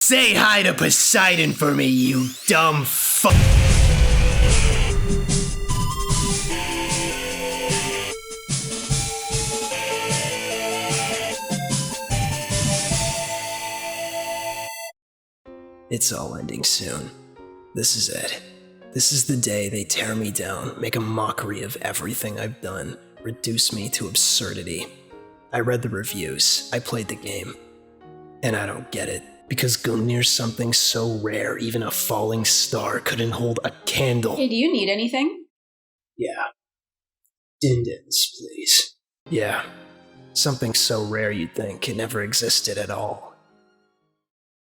Say hi to Poseidon for me, you dumb fuck. It's all ending soon. This is it. This is the day they tear me down, make a mockery of everything I've done, reduce me to absurdity. I read the reviews, I played the game, and I don't get it. Because Gungnir's something so rare, even a falling star couldn't hold a candle. Hey, do you need anything? Yeah. Dindins, please. Yeah. Something so rare you'd think it never existed at all.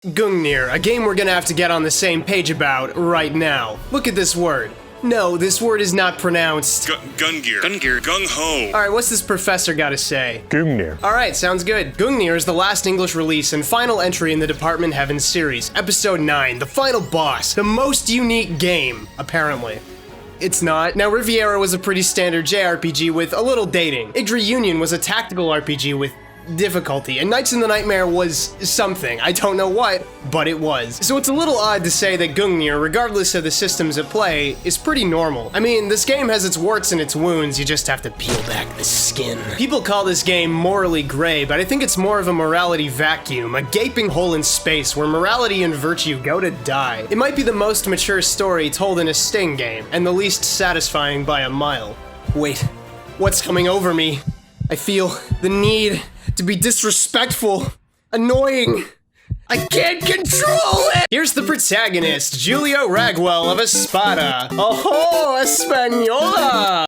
Gungnir, a game we're gonna have to get on the same page about right now. Look at this word. No, this word is not pronounced. Gungnir. Gungnir. Gung-ho. Alright, what's this professor gotta say? Gungnir. Alright, sounds good. Gungnir is the last English release and final entry in the Department Heaven series. Episode 9, the final boss. The most unique game, apparently. It's not. Now, Riviera was a pretty standard JRPG with a little dating. Yggdra Union was a tactical RPG with difficulty, and Nights in the Nightmare was something. I don't know what, but it was. So it's a little odd to say that Gungnir, regardless of the systems at play, is pretty normal. I mean, this game has its warts and its wounds, you just have to peel back the skin. People call this game morally gray, but I think it's more of a morality vacuum, a gaping hole in space where morality and virtue go to die. It might be the most mature story told in a Sting game, and the least satisfying by a mile. Wait, what's coming over me? I feel the need to be disrespectful, annoying. I can't control it! Here's the protagonist, Julio Ragwell of Espada. Oho, Española!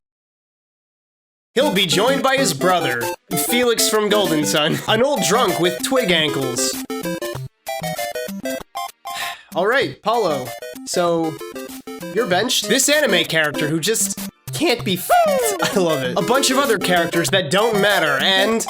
He'll be joined by his brother, Felix from Golden Sun, an old drunk with twig ankles. Alright, Paulo. So, you're benched? This anime character who just can't be f***ed. I love it. A bunch of other characters that don't matter, and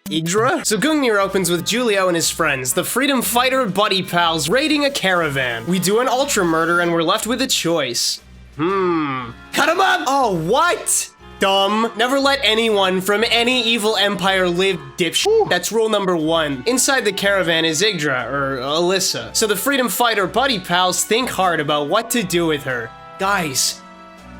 Yggdra? So Gungnir opens with Julio and his friends, the freedom fighter buddy pals, raiding a caravan. We do an ultra murder and we're left with a choice. Cut him up! Oh, what? Dumb. Never let anyone from any evil empire live, dipshit. That's rule number 1. Inside the caravan is Yggdra, or Alyssa. So the freedom fighter buddy pals think hard about what to do with her. Guys,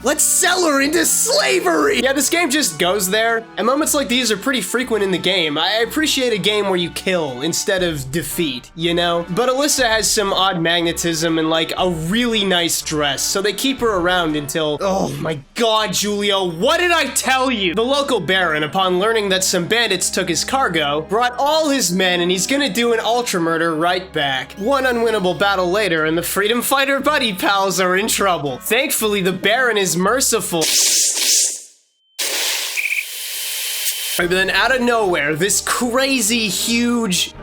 let's sell her into slavery! Yeah, this game just goes there, and moments like these are pretty frequent in the game. I appreciate a game where you kill instead of defeat, you know? But Alyssa has some odd magnetism and like a really nice dress, so they keep her around until— oh my god, Julio, what did I tell you? The local baron, upon learning that some bandits took his cargo, brought all his men and he's gonna do an ultra murder right back. One unwinnable battle later and the freedom fighter buddy pals are in trouble. Thankfully, the baron is merciful. But then out of nowhere, this crazy huge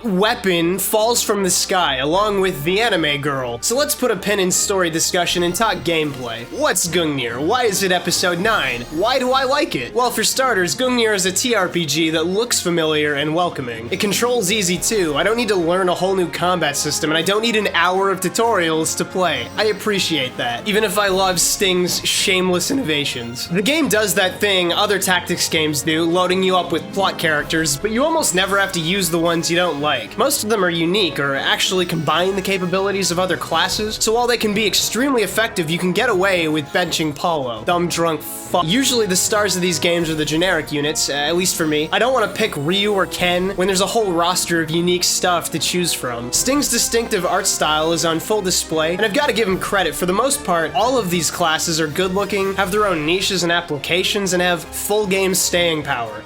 weapon falls from the sky along with the anime girl. So let's put a pin in story discussion and talk gameplay. What's Gungnir? Why is it episode 9? Why do I like it? Well, for starters, Gungnir is a TRPG that looks familiar and welcoming. It controls easy too. I don't need to learn a whole new combat system, and I don't need an hour of tutorials to play. I appreciate that, even if I love Sting's shameless innovations. The game does that thing other tactics games do, loading you up with plot characters, but you almost never have to use the ones you don't like. Most of them are unique or actually combine the capabilities of other classes, so while they can be extremely effective, you can get away with benching Paulo. Dumb drunk fuck. Usually the stars of these games are the generic units, at least for me. I don't want to pick Ryu or Ken when there's a whole roster of unique stuff to choose from. Sting's distinctive art style is on full display, and I've got to give him credit. For the most part, all of these classes are good looking, have their own niches and applications, and have full game staying power.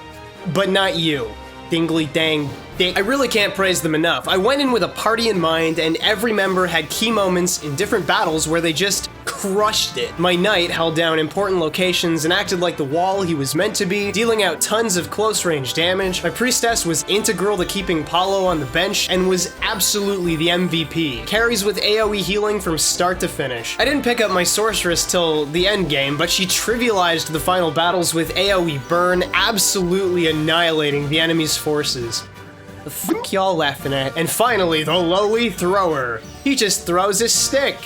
But not you. Dingly dang. I really can't praise them enough. I went in with a party in mind, and every member had key moments in different battles where they just crushed it. My knight held down important locations and acted like the wall he was meant to be, dealing out tons of close-range damage. My priestess was integral to keeping Paulo on the bench and was absolutely the MVP. Carries with AoE healing from start to finish. I didn't pick up my sorceress till the end game, but she trivialized the final battles with AoE burn, absolutely annihilating the enemy's forces. The fuck y'all laughing at? And finally, the lowly thrower. He just throws his stick.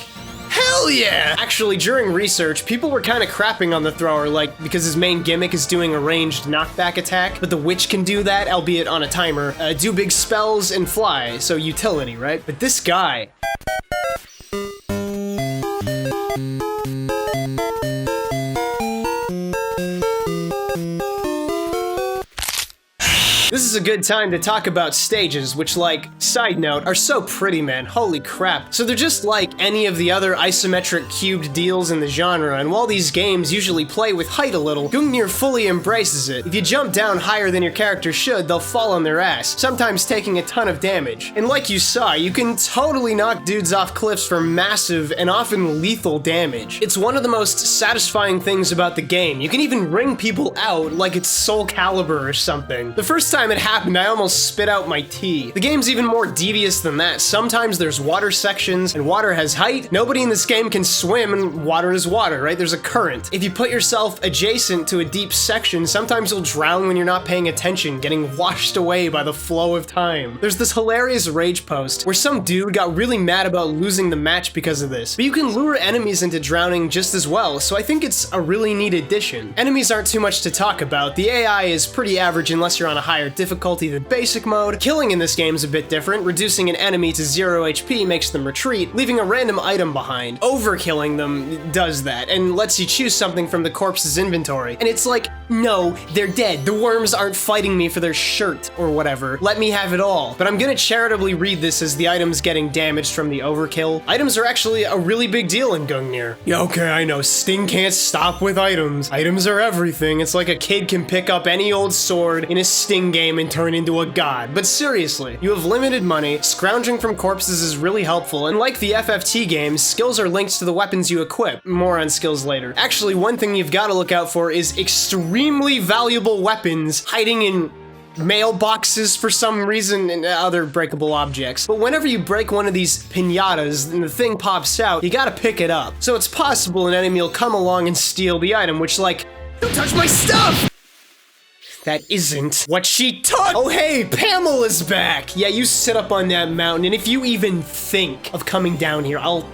Hell Hell yeah! Actually, during research, people were kind of crapping on the thrower, like, because his main gimmick is doing a ranged knockback attack, but the witch can do that, albeit on a timer, do big spells and fly, so utility, right? But this guy... This is a good time to talk about stages, which, like, side note, are so pretty, man. Holy crap. So they're just like any of the other isometric cubed deals in the genre, and while these games usually play with height a little, Gungnir fully embraces it. If you jump down higher than your character should, they'll fall on their ass, sometimes taking a ton of damage. And like you saw, you can totally knock dudes off cliffs for massive and often lethal damage. It's one of the most satisfying things about the game. You can even wring people out like it's Soul Calibur or something. The first time it happened, I almost spit out my tea. The game's even more devious than that. Sometimes there's water sections, and water has height. Nobody in this game can swim, and water is water, right? There's a current. If you put yourself adjacent to a deep section, sometimes you'll drown when you're not paying attention, getting washed away by the flow of time. There's this hilarious rage post where some dude got really mad about losing the match because of this, but you can lure enemies into drowning just as well, so I think it's a really neat addition. Enemies aren't too much to talk about. The AI is pretty average unless you're on a higher difficulty than basic mode. Killing in this game is a bit different. Reducing an enemy to 0 HP makes them retreat, leaving a random item behind. Overkilling them does that, and lets you choose something from the corpse's inventory. And it's like, no, they're dead. The worms aren't fighting me for their shirt or whatever. Let me have it all. But I'm gonna charitably read this as the item's getting damaged from the overkill. Items are actually a really big deal in Gungnir. Yeah, okay, I know, Sting can't stop with items. Items are everything. It's like a kid can pick up any old sword in a Sting game and turn into a god. But seriously, you have limited money, scrounging from corpses is really helpful, and like the FFT games, skills are linked to the weapons you equip. More on skills later. Actually, one thing you've got to look out for is extremely valuable weapons hiding in mailboxes for some reason and other breakable objects. But whenever you break one of these piñatas and the thing pops out, you gotta pick it up. So it's possible an enemy will come along and steal the item, which, like, don't touch my stuff! That isn't what she took! Oh hey, Pamela's back! Yeah, you sit up on that mountain, and if you even think of coming down here, I'll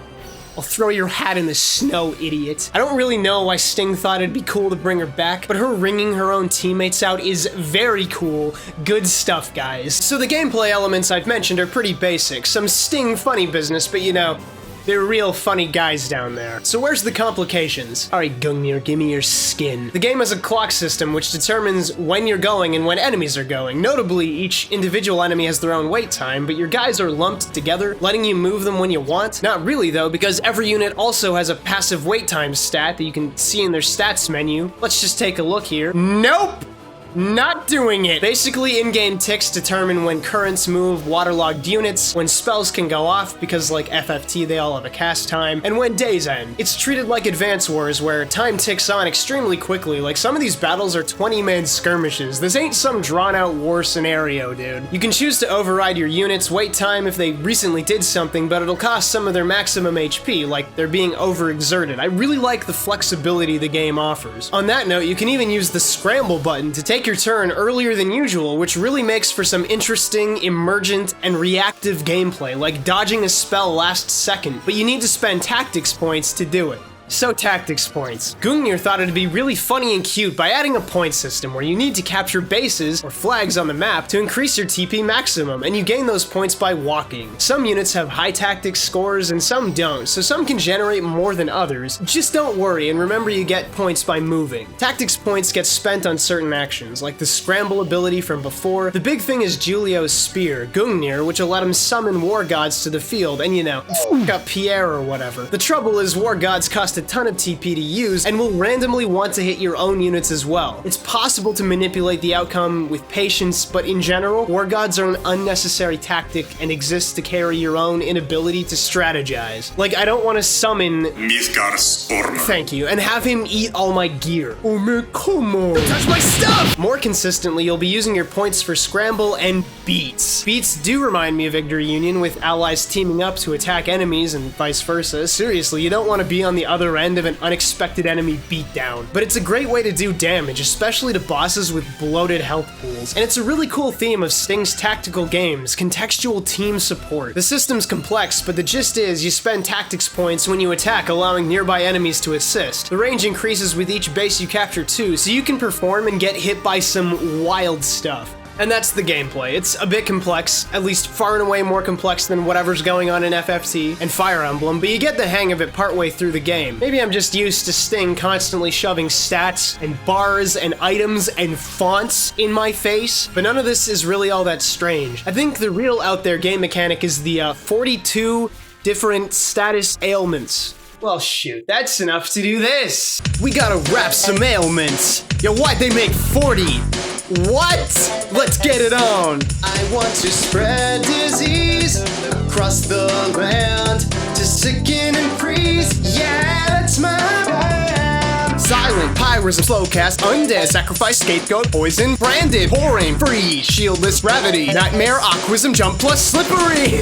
throw your hat in the snow, idiot. I don't really know why Sting thought it'd be cool to bring her back, but her wringing her own teammates out is very cool. Good stuff, guys. So the gameplay elements I've mentioned are pretty basic. Some Sting funny business, but you know, they're real funny guys down there. So where's the complications? Alright, Gungnir, give me your skin. The game has a clock system which determines when you're going and when enemies are going. Notably, each individual enemy has their own wait time, but your guys are lumped together, letting you move them when you want. Not really though, because every unit also has a passive wait time stat that you can see in their stats menu. Let's just take a look here. Nope! Not doing it! Basically, in-game ticks determine when currents move waterlogged units, when spells can go off, because like FFT they all have a cast time, and when days end. It's treated like Advance Wars, where time ticks on extremely quickly. Like, some of these battles are 20-man skirmishes. This ain't some drawn-out war scenario, dude. You can choose to override your units' wait time if they recently did something, but it'll cost some of their maximum HP, like they're being overexerted. I really like the flexibility the game offers. On that note, you can even use the scramble button to take your turn earlier than usual, which really makes for some interesting, emergent, and reactive gameplay, like dodging a spell last second, but you need to spend tactics points to do it. So tactics points. Gungnir thought it'd be really funny and cute by adding a point system where you need to capture bases or flags on the map to increase your TP maximum, and you gain those points by walking. Some units have high tactics scores and some don't, so some can generate more than others. Just don't worry and remember you get points by moving. Tactics points get spent on certain actions, like the scramble ability from before. The big thing is Julio's spear, Gungnir, which will let him summon war gods to the field, and you know, f*** up Pierre or whatever. The trouble is war gods cost a ton of TP to use and will randomly want to hit your own units as well. It's possible to manipulate the outcome with patience, but in general, war gods are an unnecessary tactic and exist to carry your own inability to strategize. Like, I don't want to summon thank you, and have him eat all my gear. Oh me como. Don't touch my stuff! More consistently, you'll be using your points for scramble and beats. Beats do remind me of Yggdra Union, with allies teaming up to attack enemies and vice versa. Seriously, you don't want to be on the other other end of an unexpected enemy beatdown. But it's a great way to do damage, especially to bosses with bloated health pools. And it's a really cool theme of Sting's tactical games, contextual team support. The system's complex, but the gist is you spend tactics points when you attack, allowing nearby enemies to assist. The range increases with each base you capture too, so you can perform and get hit by some wild stuff. And that's the gameplay. It's a bit complex, at least far and away more complex than whatever's going on in FFT and Fire Emblem, but you get the hang of it partway through the game. Maybe I'm just used to Sting constantly shoving stats and bars and items and fonts in my face, but none of this is really all that strange. I think the real out there game mechanic is the 42 different status ailments. Well, shoot, that's enough to do this. We gotta wrap some ailments. Yo, why'd they make 40? What? Let's get it on. I want to spread disease across the land, to sicken and freeze. Yeah, that's my plan. Silent, pyrism, slowcast, undead, sacrifice, scapegoat, poison, branded, pouring, free, shieldless, gravity, nightmare, aquism, jump plus slippery.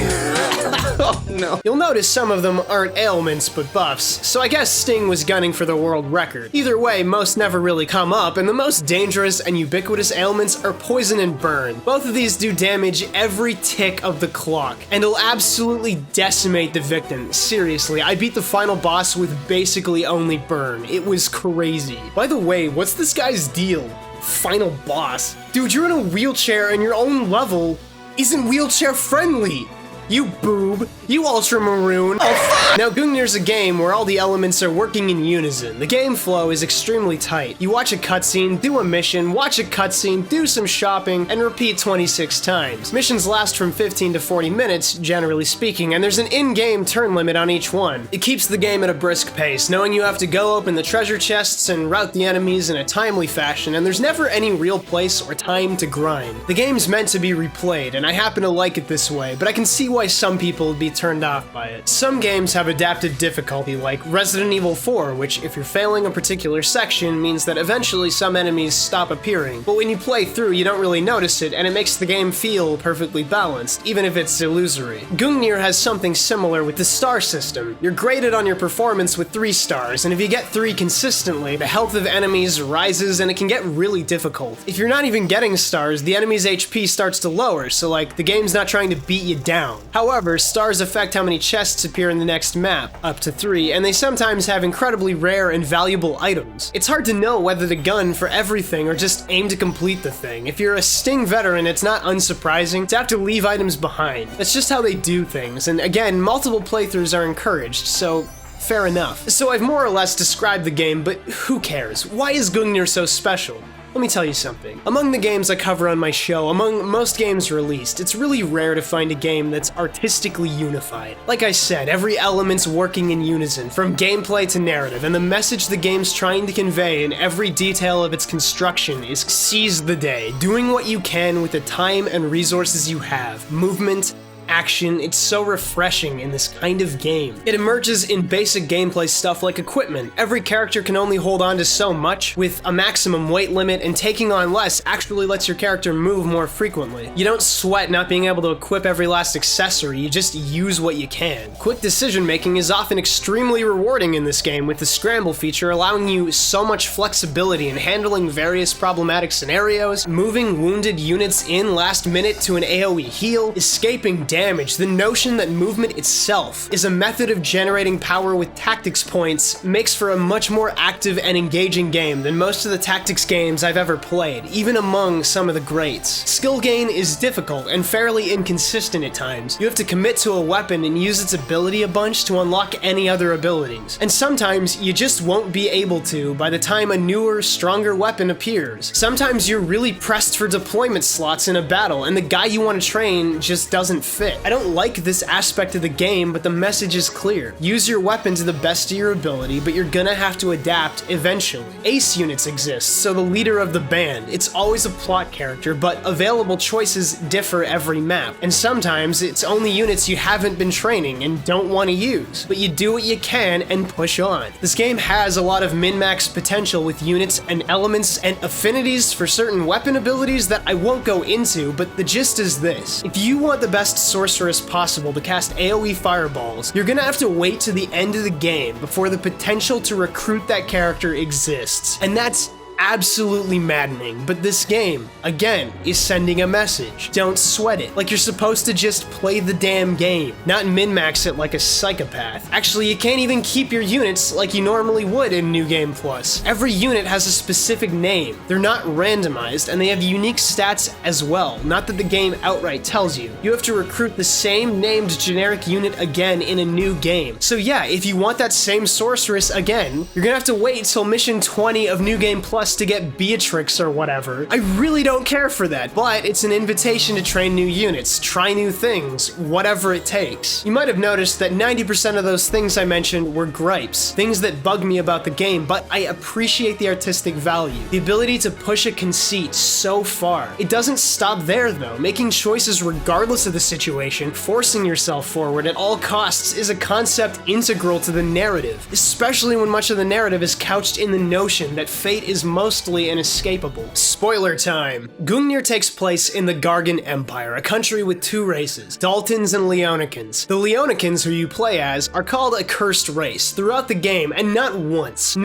Oh no. You'll notice some of them aren't ailments but buffs, so I guess Sting was gunning for the world record. Either way, most never really come up, and the most dangerous and ubiquitous ailments are poison and burn. Both of these do damage every tick of the clock, and will absolutely decimate the victim. Seriously, I beat the final boss with basically only burn. It was crazy. By the way, what's this guy's deal? Final boss? Dude, you're in a wheelchair and your own level isn't wheelchair friendly. You boob. You ultramaroon. Oh, fuck. Now, Gungnir's a game where all the elements are working in unison. The game flow is extremely tight. You watch a cutscene, do a mission, watch a cutscene, do some shopping, and repeat 26 times. Missions last from 15 to 40 minutes, generally speaking, and there's an in-game turn limit on each one. It keeps the game at a brisk pace, knowing you have to go open the treasure chests and route the enemies in a timely fashion, and there's never any real place or time to grind. The game's meant to be replayed, and I happen to like it this way, but I can see why some people would be turned off by it. Some games have adapted difficulty, like Resident Evil 4, which if you're failing a particular section means that eventually some enemies stop appearing, but when you play through you don't really notice it, and it makes the game feel perfectly balanced, even if it's illusory. Gungnir has something similar with the star system. You're graded on your performance with 3 stars, and if you get 3 consistently, the health of enemies rises and it can get really difficult. If you're not even getting stars, the enemy's HP starts to lower, so like, the game's not trying to beat you down. However, stars affect how many chests appear in the next map, up to 3, and they sometimes have incredibly rare and valuable items. It's hard to know whether to gun for everything or just aim to complete the thing. If you're a Sting veteran, it's not unsurprising to have to leave items behind. That's just how they do things, and again, multiple playthroughs are encouraged, so fair enough. So I've more or less described the game, but who cares? Why is Gungnir so special? Let me tell you something. Among the games I cover on my show, among most games released, it's really rare to find a game that's artistically unified. Like I said, every element's working in unison, from gameplay to narrative, and the message the game's trying to convey in every detail of its construction is seize the day, doing what you can with the time and resources you have. Movement, action, it's so refreshing in this kind of game. It emerges in basic gameplay stuff like equipment. Every character can only hold on to so much, with a maximum weight limit, and taking on less actually lets your character move more frequently. You don't sweat not being able to equip every last accessory, you just use what you can. Quick decision making is often extremely rewarding in this game, with the scramble feature allowing you so much flexibility in handling various problematic scenarios, moving wounded units in last minute to an AoE heal, escaping damage. The notion that movement itself is a method of generating power with tactics points makes for a much more active and engaging game than most of the tactics games I've ever played, even among some of the greats. Skill gain is difficult and fairly inconsistent at times. You have to commit to a weapon and use its ability a bunch to unlock any other abilities. And sometimes you just won't be able to by the time a newer, stronger weapon appears. Sometimes you're really pressed for deployment slots in a battle and the guy you want to train just doesn't fit. I don't like this aspect of the game, but the message is clear. Use your weapon to the best of your ability, but you're gonna have to adapt eventually. Ace units exist, so the leader of the band. It's always a plot character, but available choices differ every map. And sometimes it's only units you haven't been training and don't want to use, but you do what you can and push on. This game has a lot of min-max potential with units and elements and affinities for certain weapon abilities that I won't go into, but the gist is this. If you want the best sword sorceress possible to cast AoE fireballs, you're gonna have to wait to the end of the game before the potential to recruit that character exists. And that's absolutely maddening, but this game, again, is sending a message. Don't sweat it. Like you're supposed to just play the damn game, not min-max it like a psychopath. Actually, you can't even keep your units like you normally would in New Game Plus. Every unit has a specific name. They're not randomized, and they have unique stats as well. Not that the game outright tells you. You have to recruit the same named generic unit again in a new game. So yeah, if you want that same sorceress again, you're gonna have to wait till mission 20 of New Game Plus to get Beatrix or whatever. I really don't care for that, but it's an invitation to train new units, try new things, whatever it takes. You might have noticed that 90% of those things I mentioned were gripes, things that bug me about the game, but I appreciate the artistic value, the ability to push a conceit so far. It doesn't stop there though. Making choices regardless of the situation, forcing yourself forward at all costs is a concept integral to the narrative, especially when much of the narrative is couched in the notion that fate is mostly inescapable. Spoiler time. Gungnir takes place in the Gargan Empire, a country with two races, Daltons and Leonicans. The Leonicans, who you play as, are called a cursed race throughout the game, and not once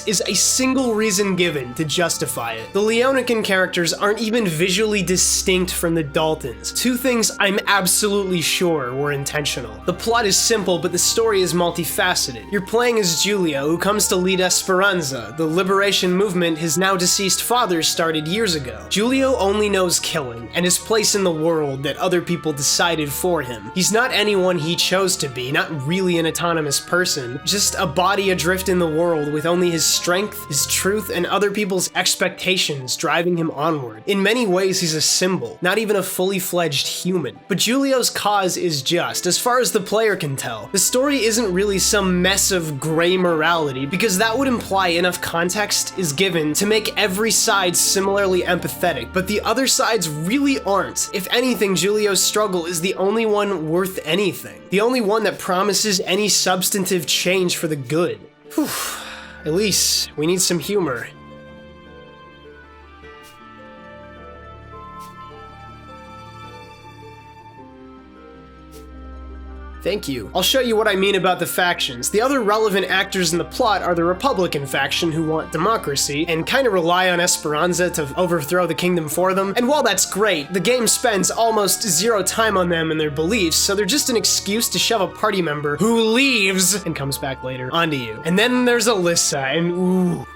is a single reason given to justify it. The Leonican characters aren't even visually distinct from the Daltons, two things I'm absolutely sure were intentional. The plot is simple, but the story is multifaceted. You're playing as Giulio, who comes to lead Esperanza, the liberation movement his now deceased father started years ago. Giulio only knows killing and his place in the world that other people decided for him. He's not anyone he chose to be, not really an autonomous person, just a body adrift in the world with only his strength, his truth, and other people's expectations driving him onward. In many ways, he's a symbol, not even a fully fledged human. But Giulio's cause is just, as far as the player can tell. The story isn't really some mess of gray morality, because that would imply enough context is given to make every side similarly empathetic, but the other sides really aren't. If anything, Giulio's struggle is the only one worth anything. The only one that promises any substantive change for the good. Whew. Elise, we need some humor. Thank you. I'll show you what I mean about the factions. The other relevant actors in the plot are the Republican faction, who want democracy and kind of rely on Esperanza to overthrow the kingdom for them. And while that's great, the game spends almost zero time on them and their beliefs, so they're just an excuse to shove a party member who leaves and comes back later onto you. And then there's Alyssa, and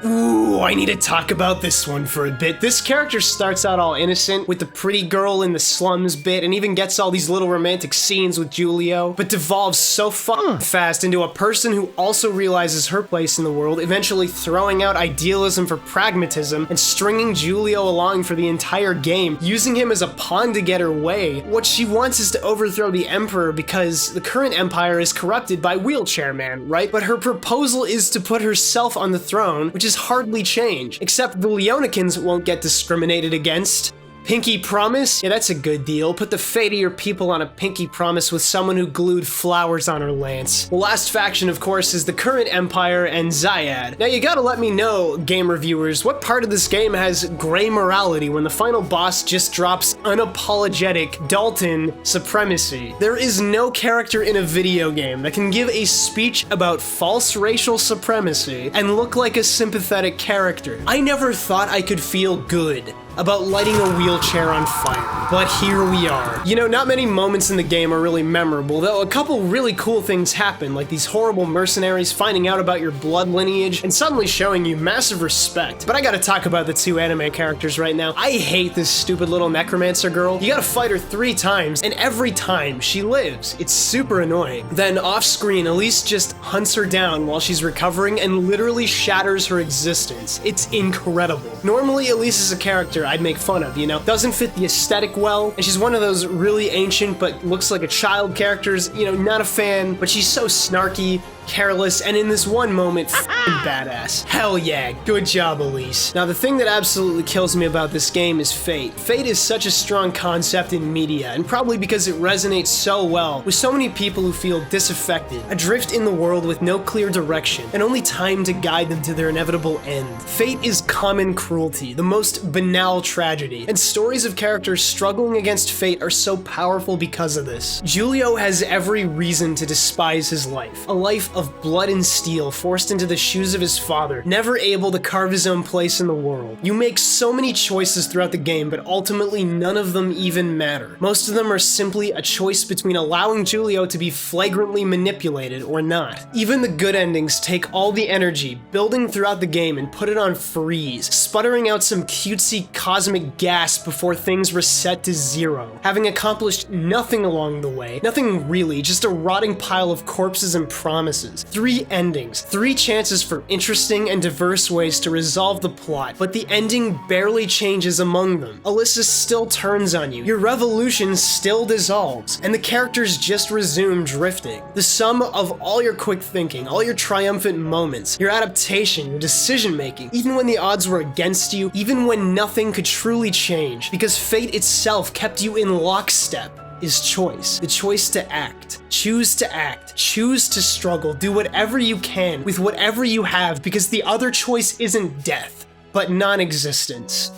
Ooh, I need to talk about this one for a bit. This character starts out all innocent with the pretty girl in the slums bit and even gets all these little romantic scenes with Giulio, but devolves so fast into a person who also realizes her place in the world, eventually throwing out idealism for pragmatism and stringing Giulio along for the entire game, using him as a pawn to get her way. What she wants is to overthrow the Emperor because the current empire is corrupted by Wheelchair Man, right? But her proposal is to put herself on the throne, which is hardly change, except the Leonicans won't get discriminated against. Pinky promise? Yeah, that's a good deal. Put the fate of your people on a pinky promise with someone who glued flowers on her lance. The last faction, of course, is the current empire and Zyad. Now you gotta let me know, game reviewers, what part of this game has gray morality when the final boss just drops unapologetic Dalton supremacy? There is no character in a video game that can give a speech about false racial supremacy and look like a sympathetic character. I never thought I could feel good about lighting a wheelchair on fire, but here we are. You know, not many moments in the game are really memorable, though a couple really cool things happen, like these horrible mercenaries finding out about your blood lineage and suddenly showing you massive respect. But I gotta talk about the two anime characters right now. I hate this stupid little necromancer girl. You gotta fight her 3 times, and every time she lives. It's super annoying. Then off-screen, Elise just hunts her down while she's recovering and literally shatters her existence. It's incredible. Normally, Elise is a character I'd make fun of, you know? Doesn't fit the aesthetic well, and she's one of those really ancient but looks like a child characters, you know, not a fan, but she's so snarky, careless, and in this one moment, f***ing badass. Hell yeah, good job, Elise. Now, the thing that absolutely kills me about this game is fate. Fate is such a strong concept in media, and probably because it resonates so well with so many people who feel disaffected, adrift in the world with no clear direction, and only time to guide them to their inevitable end. Fate is common cruelty, the most banal tragedy, and stories of characters struggling against fate are so powerful because of this. Giulio has every reason to despise his life, a life of blood and steel, forced into the shoes of his father, never able to carve his own place in the world. You make so many choices throughout the game, but ultimately none of them even matter. Most of them are simply a choice between allowing Giulio to be flagrantly manipulated or not. Even the good endings take all the energy building throughout the game and put it on freeze, sputtering out some cutesy cosmic gas before things reset to zero, having accomplished nothing along the way, nothing really, just a rotting pile of corpses and promises. 3 endings, 3 chances for interesting and diverse ways to resolve the plot, but the ending barely changes among them. Alyssa still turns on you, your revolution still dissolves, and the characters just resume drifting. The sum of all your quick thinking, all your triumphant moments, your adaptation, your decision making, even when the odds were against you, even when nothing could truly change, because fate itself kept you in lockstep, is choice. The choice to act. Choose to act. Choose to struggle. Do whatever you can with whatever you have, because the other choice isn't death, but non-existence.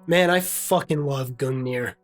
Man, I fucking love Gungnir.